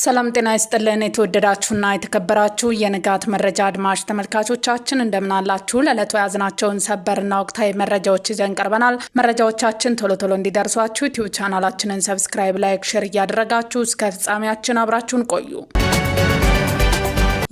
ሰላም ጤና ይስጥልን የተወደዳችሁና የተከበራችሁ የንጋት መረጃ አድማጭ ተመልካቾቻችን እንደምን አላችሁ? ለዕለቱ ያዝናቸውን ሰበርና ወቅታዊ መረጃዎች ይዘን ቀርበናል። መረጃዎቻችን ቶሎ እንዲደርሷችሁ ዩቲዩብ ቻናላችንን ሰብስክራይብ፣ ላይክ፣ ሼር እያደረጋችሁ እስከ ፍጻሜያችን አብራችሁን ቆዩ።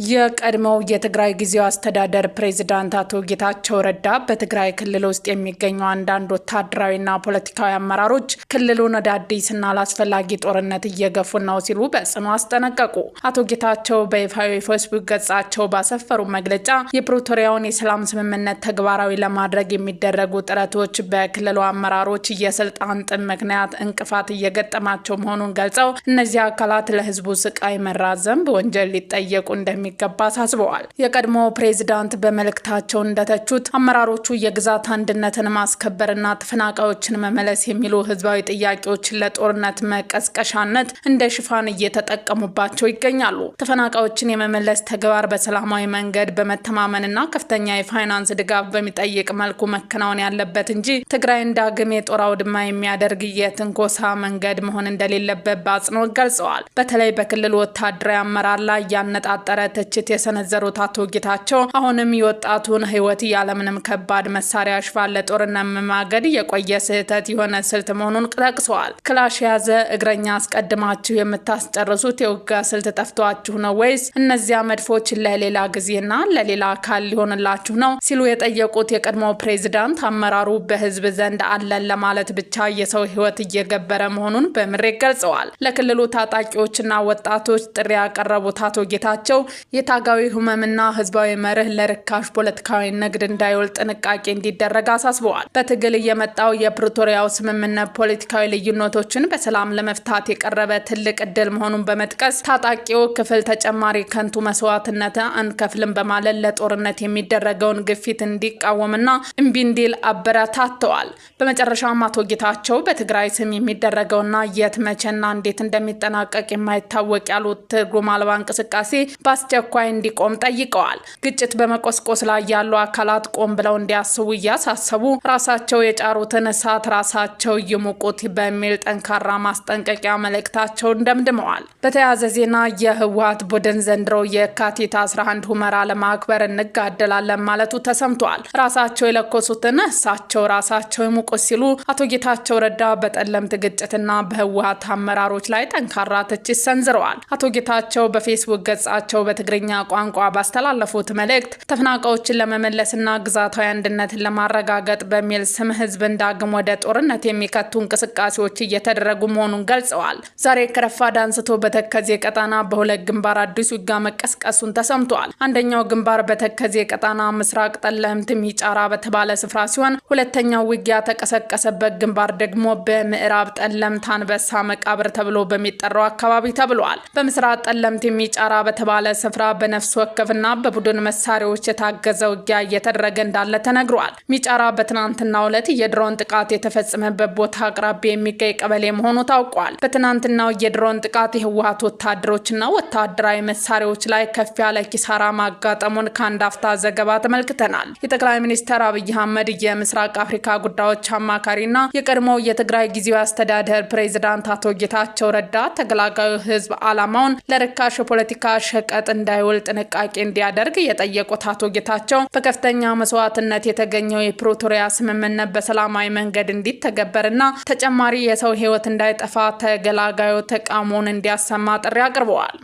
የቀድሞው የትግራይ ጊዜያዊ አስተዳደር ፕሬዝዳንት አቶ ጌታቸው ረዳ በትግራይ ክልል ውስጥ የሚገኙ አንዳንድ ወታደራዊና ፖለቲካዊ አመራሮች ክልሉን ወደ አዲስና አላስፈላጊ ጦርነት እየገፉ ነው ሲሉ በጽኑ አስጠነቀቁ። አቶ ጌታቸው በይፋዊ ፌስቡክ ገጻቸው ባሰፈሩ መግለጫ የፕሪቶሪያውን የሰላም ስምምነት ተግባራዊ ለማድረግ የሚደረጉ ጥረቶች በክልሉ አመራሮች የስልጣን ጥም ምክንያት እንቅፋት እየገጠማቸው መሆኑን ገልጸው እነዚህ አካላት ለህዝቡ ስቃይ መራዘም በወንጀል ሊጠየቁ እንደሚገባ አሳስበዋል። የቀድሞ ፕሬዝዳንት በመልእክታቸው እንደተቹት አመራሮቹ የግዛት አንድነትን ማስከበርና ተፈናቃዮችን መመለስ የሚሉ ህዝባዊ ጥያቄዎችን ለጦርነት መቀስቀሻነት እንደ ሽፋን እየተጠቀሙባቸው ይገኛሉ። ተፈናቃዮችን የመመለስ ተግባር በሰላማዊ መንገድ በመተማመንና ከፍተኛ የፋይናንስ ድጋፍ በሚጠይቅ መልኩ መከናወን ያለበት እንጂ ትግራይን ዳግም የጦር አውድማ የሚያደርግ የትንኮሳ መንገድ መሆን እንደሌለበት በአጽንኦት ገልጸዋል። በተለይ በክልሉ ወታደራዊ አመራር ላይ ያነጣጠረ ትችት የሰነዘሩት አቶ ጌታቸው አሁንም የወጣቱን ህይወት ያለምንም ከባድ መሳሪያ ሽፋን ለጦርነት መማገድ የቆየ ስህተት የሆነ ስልት መሆኑን ጠቅሰዋል። ክላሽ የያዘ እግረኛ አስቀድማችሁ የምታስጨርሱት የውጊያ ስልት ጠፍቷችሁ ነው ወይስ እነዚያ መድፎች ለሌላ ጊዜና ለሌላ አካል ሊሆንላችሁ ነው ሲሉ የጠየቁት የቀድሞ ፕሬዝዳንት አመራሩ በህዝብ ዘንድ አለን ለማለት ብቻ የሰው ህይወት እየገበረ መሆኑን በምሬት ገልጸዋል። ለክልሉ ታጣቂዎችና ወጣቶች ጥሪ ያቀረቡት አቶ ጌታቸው የታጋዊ ህመምና ህዝባዊ መርህ ለርካሽ ፖለቲካዊ ንግድ እንዳይውል ጥንቃቄ እንዲደረግ አሳስበዋል። በትግል የመጣው የፕሪቶሪያው ስምምነት ፖለቲካዊ ልዩነቶችን በሰላም ለመፍታት የቀረበ ትልቅ እድል መሆኑን በመጥቀስ ታጣቂው ክፍል ተጨማሪ ከንቱ መስዋዕትነት አንከፍልም በማለት ለጦርነት የሚደረገውን ግፊት እንዲቃወምና እምቢ እንዲል አበረታተዋል። በመጨረሻም አቶ ጌታቸው በትግራይ ስም የሚደረገውና የት መቼና እንዴት እንደሚጠናቀቅ የማይታወቅ ያሉት ትርጉም አልባ እንቅስቃሴ በአስቸኳይ እንዲቆም ጠይቀዋል። ግጭት በመቆስቆስ ላይ ያሉ አካላት ቆም ብለው እንዲያስቡ እያሳሰቡ ራሳቸው የጫሩትን እሳት ራሳቸው ይሙቁት በሚል ጠንካራ ማስጠንቀቂያ መልእክታቸውን ደምድመዋል። በተያያዘ ዜና የህወሓት ቡድን ዘንድሮ የካቲት 11 ሁመራ ለማክበር እንጋደላለን ማለቱ ተሰምቷል። ራሳቸው የለኮሱትን እሳቸው ራሳቸው ይሙቁት ሲሉ አቶ ጌታቸው ረዳ በጠለምት ግጭትና በህወሓት አመራሮች ላይ ጠንካራ ትችት ሰንዝረዋል። አቶ ጌታቸው በፌስቡክ ገጻቸው በትግርኛ ቋንቋ ባስተላለፉት መልእክት ተፈናቃዮችን ለመመለስና ግዛታዊ አንድነትን ለማረጋገጥ በሚል ስም ህዝብን ዳግም ወደ ጦርነት የሚከቱ እንቅስቃሴዎች እየተደረጉ መሆኑን ገልጸዋል። ዛሬ ከረፋድ አንስቶ በተከዜ ቀጣና በሁለት ግንባር አዲስ ውጊያ መቀስቀሱን ተሰምቷል። አንደኛው ግንባር በተከዜ ቀጣና ምስራቅ ጠለምት ሚጫራ በተባለ ስፍራ ሲሆን ሁለተኛው ውጊያ ተቀሰቀሰበት ግንባር ደግሞ በምዕራብ ጠለምት አንበሳ መቃብር ተብሎ በሚጠራው አካባቢ ተብሏል። በምስራቅ ጠለምት ሚጫራ በተባለ ስፍራ በነፍስ ወከፍና በቡድን መሳሪያዎች የታገዘ ውጊያ እየተደረገ እንዳለ ተነግሯል። ሚጫራ በትናንትናው ዕለት የድሮን ጥቃት የተፈጸመበት ቦታ አቅራቢያ የሚገኝ ቀበሌ መሆኑ ታውቋል። በትናንትናው የድሮን ጥቃት የህወሓት ወታደሮችና ወታደራዊ መሳሪያዎች ላይ ከፍ ያለ ኪሳራ ማጋጠሙን ከአንድ አፍታ ዘገባ ተመልክተናል። የጠቅላይ ሚኒስትር አብይ አህመድ የምስራቅ አፍሪካ ጉዳዮች አማካሪና የቀድሞው የትግራይ ጊዜያዊ አስተዳደር ፕሬዝዳንት አቶ ጌታቸው ረዳ ተገላጋዩ ህዝብ ዓላማውን ለርካሽ ፖለቲካ ሸቀጥ እንዳይውል ጥንቃቄ እንዲያደርግ የጠየቁት አቶ ጌታቸው በከፍተኛ መስዋዕትነት የተገኘው የፕሪቶሪያ ስምምነት በሰላማዊ መንገድ እንዲተገበርና ተጨማሪ የሰው ህይወት እንዳይጠፋ ተገላጋዩ ተቃውሞውን እንዲያሰማ ጥሪ አቅርበዋል።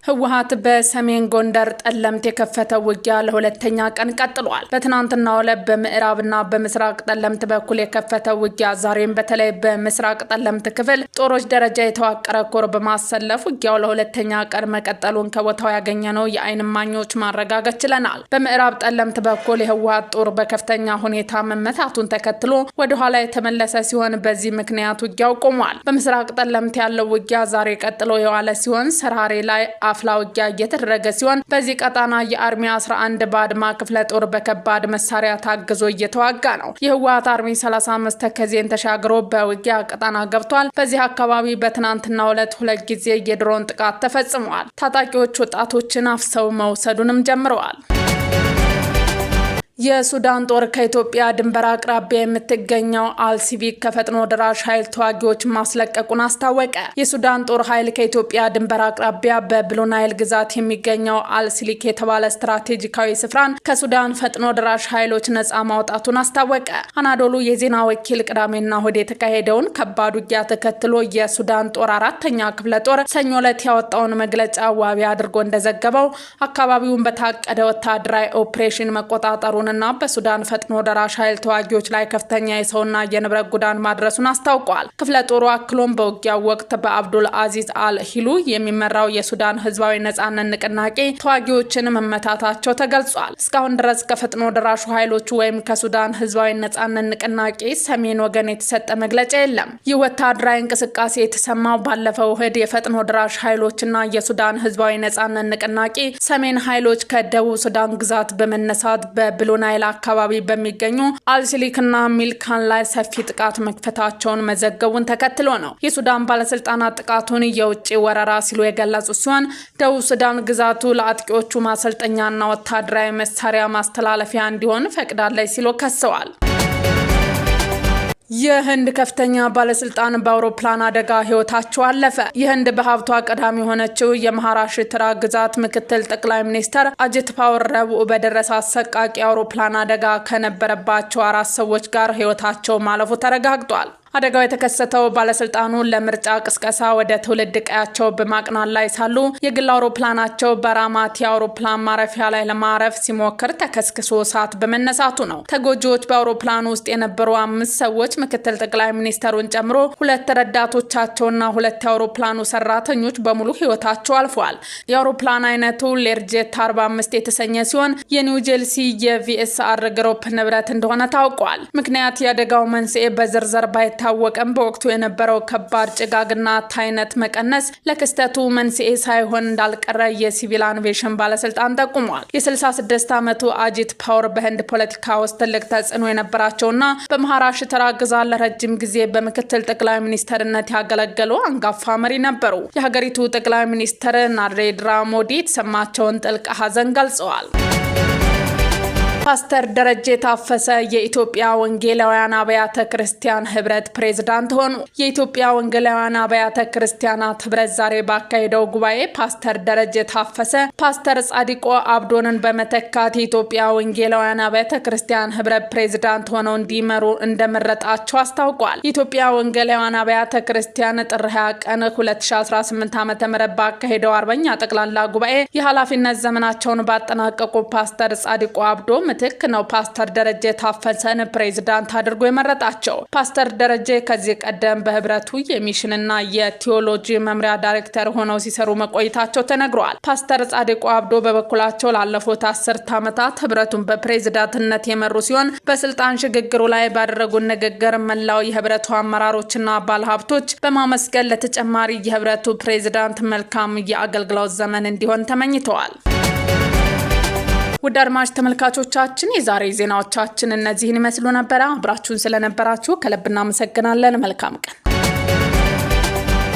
ህወሓት በሰሜን ጎንደር ጠለምት የከፈተው ውጊያ ለሁለተኛ ቀን ቀጥሏል። በትናንትናው ዕለት በምዕራብና በምስራቅ ጠለምት በኩል የከፈተው ውጊያ ዛሬም በተለይ በምስራቅ ጠለምት ክፍል ጦሮች ደረጃ የተዋቀረ ኮር በማሰለፍ ውጊያው ለሁለተኛ ቀን መቀጠሉን ከቦታው ያገኘነው የዓይን እማኞች ማረጋገጥ ችለናል። በምዕራብ ጠለምት በኩል የህወሓት ጦር በከፍተኛ ሁኔታ መመታቱን ተከትሎ ወደ ኋላ የተመለሰ ሲሆን በዚህ ምክንያት ውጊያው ቆሟል። በምስራቅ ጠለምት ያለው ውጊያ ዛሬ ቀጥሎ የዋለ ሲሆን ሰራሬ ላይ አፍላ ውጊያ እየተደረገ ሲሆን በዚህ ቀጣና የአርሚ 11 ባድማ ክፍለ ጦር በከባድ መሳሪያ ታግዞ እየተዋጋ ነው። የህወሓት አርሚ 35 ተከዜን ተሻግሮ በውጊያ ቀጣና ገብቷል። በዚህ አካባቢ በትናንትናው ዕለት 2 ጊዜ የድሮን ጥቃት ተፈጽሟል። ታጣቂዎች ወጣቶችን አፍሰው መውሰዱንም ጀምረዋል። የሱዳን ጦር ከኢትዮጵያ ድንበር አቅራቢያ የምትገኘው አልሲቪክ ከፈጥኖ ደራሽ ኃይል ተዋጊዎች ማስለቀቁን አስታወቀ። የሱዳን ጦር ኃይል ከኢትዮጵያ ድንበር አቅራቢያ በብሉ ናይል ግዛት የሚገኘው አልሲሊክ የተባለ ስትራቴጂካዊ ስፍራን ከሱዳን ፈጥኖ ደራሽ ኃይሎች ነፃ ማውጣቱን አስታወቀ። አናዶሉ የዜና ወኪል ቅዳሜና እሁድ የተካሄደውን ከባድ ውጊያ ተከትሎ የሱዳን ጦር 4ኛ ክፍለ ጦር ሰኞ ዕለት ያወጣውን መግለጫ ዋቢ አድርጎ እንደዘገበው አካባቢውን በታቀደ ወታደራዊ ኦፕሬሽን መቆጣጠሩን እና በሱዳን ፈጥኖ ደራሽ ኃይል ተዋጊዎች ላይ ከፍተኛ የሰውና የንብረት ጉዳት ማድረሱን አስታውቋል። ክፍለ ጦሩ አክሎም በውጊያው ወቅት በአብዱል አዚዝ አል ሂሉ የሚመራው የሱዳን ህዝባዊ ነጻነት ንቅናቄ ተዋጊዎችን መመታታቸው ተገልጿል። እስካሁን ድረስ ከፈጥኖ ደራሹ ኃይሎች ወይም ከሱዳን ህዝባዊ ነጻነት ንቅናቄ ሰሜን ወገን የተሰጠ መግለጫ የለም። ይህ ወታደራዊ እንቅስቃሴ የተሰማው ባለፈው እሁድ የፈጥኖ ደራሽ ኃይሎችና የሱዳን ህዝባዊ ነጻነት ንቅናቄ ሰሜን ኃይሎች ከደቡብ ሱዳን ግዛት በመነሳት በብሉ ናይል አካባቢ በሚገኙ አልሲሊክና ሚልካን ላይ ሰፊ ጥቃት መክፈታቸውን መዘገቡን ተከትሎ ነው። የሱዳን ባለስልጣናት ጥቃቱን የውጭ ወረራ ሲሉ የገለጹ ሲሆን ደቡብ ሱዳን ግዛቱ ለአጥቂዎቹ ማሰልጠኛና ወታደራዊ መሳሪያ ማስተላለፊያ እንዲሆን ፈቅዳለች ሲሉ ከሰዋል። የህንድ ከፍተኛ ባለስልጣን በአውሮፕላን አደጋ ህይወታቸው አለፈ። የህንድ በሀብቷ ቀዳሚ የሆነችው የመሃራሽትራ ግዛት ምክትል ጠቅላይ ሚኒስትር አጂት ፓዋር ረቡዕ በደረሰ አሰቃቂ አውሮፕላን አደጋ ከነበረባቸው 4 ሰዎች ጋር ህይወታቸው ማለፉ ተረጋግጧል። አደጋው የተከሰተው ባለስልጣኑ ለምርጫ ቅስቀሳ ወደ ትውልድ ቀያቸው በማቅናት ላይ ሳሉ የግል አውሮፕላናቸው በራማቲ አውሮፕላን ማረፊያ ላይ ለማረፍ ሲሞክር ተከስክሶ እሳት በመነሳቱ ነው። ተጎጂዎች በአውሮፕላኑ ውስጥ የነበሩ 5 ሰዎች ምክትል ጠቅላይ ሚኒስትሩን ጨምሮ 2 ረዳቶቻቸውና 2 የአውሮፕላኑ ሰራተኞች በሙሉ ህይወታቸው አልፏል። የአውሮፕላን አይነቱ ሌርጄት 45 የተሰኘ ሲሆን የኒው ጀርሲ የቪኤስአር ግሩፕ ንብረት እንደሆነ ታውቋል። ምክንያት የአደጋው መንስኤ በዝርዝር ባይታወቅም በወቅቱ የነበረው ከባድ ጭጋግና ታይነት መቀነስ ለክስተቱ መንስኤ ሳይሆን እንዳልቀረ የሲቪል አቪዬሽን ባለስልጣን ጠቁሟል። የ66 ዓመቱ አጂት ፓዋር በህንድ ፖለቲካ ውስጥ ትልቅ ተጽዕኖ የነበራቸውና በመሃራሽትራ ግዛት ለረጅም ጊዜ በምክትል ጠቅላይ ሚኒስትርነት ያገለገሉ አንጋፋ መሪ ነበሩ። የሀገሪቱ ጠቅላይ ሚኒስትር ናሬንድራ ሞዲ የተሰማቸውን ጥልቅ ሐዘን ገልጸዋል። ፓስተር ደረጀ ታፈሰ የኢትዮጵያ ወንጌላውያን አብያተ ክርስቲያን ህብረት ፕሬዝዳንት ሆኑ። የኢትዮጵያ ወንጌላውያን አብያተ ክርስቲያናት ህብረት ዛሬ ባካሄደው ጉባኤ ፓስተር ደረጀ ታፈሰ ፓስተር ጻዲቆ አብዶንን በመተካት የኢትዮጵያ ወንጌላውያን አብያተ ክርስቲያን ህብረት ፕሬዝዳንት ሆነው እንዲመሩ እንደመረጣቸው አስታውቋል። የኢትዮጵያ ወንጌላውያን አብያተ ክርስቲያን ጥር 20 ቀን 2018 ዓ.ም ባካሄደው 40ኛ ጠቅላላ ጉባኤ የኃላፊነት ዘመናቸውን ባጠናቀቁ ፓስተር ጻዲቆ አብዶ ምትክ ነው ፓስተር ደረጀ ታፈሰን ፕሬዝዳንት አድርጎ የመረጣቸው። ፓስተር ደረጀ ከዚህ ቀደም በህብረቱ የሚሽንና የቲዮሎጂ መምሪያ ዳይሬክተር ሆነው ሲሰሩ መቆየታቸው ተነግሯል። ፓስተር ጻዲቆ አብዶ በበኩላቸው ላለፉት 10 ዓመታት ህብረቱን በፕሬዝዳንትነት የመሩ ሲሆን በስልጣን ሽግግሩ ላይ ባደረጉት ንግግር መላው የህብረቱ አመራሮችና ባለሀብቶች በማመስገን ለተጨማሪ የህብረቱ ፕሬዝዳንት መልካም የአገልግሎት ዘመን እንዲሆን ተመኝተዋል። ውድ አድማጭ ተመልካቾቻችን የዛሬ ዜናዎቻችን እነዚህን ይመስሉ ነበር። አብራችሁን ስለነበራችሁ ከልብ እናመሰግናለን። መልካም ቀን።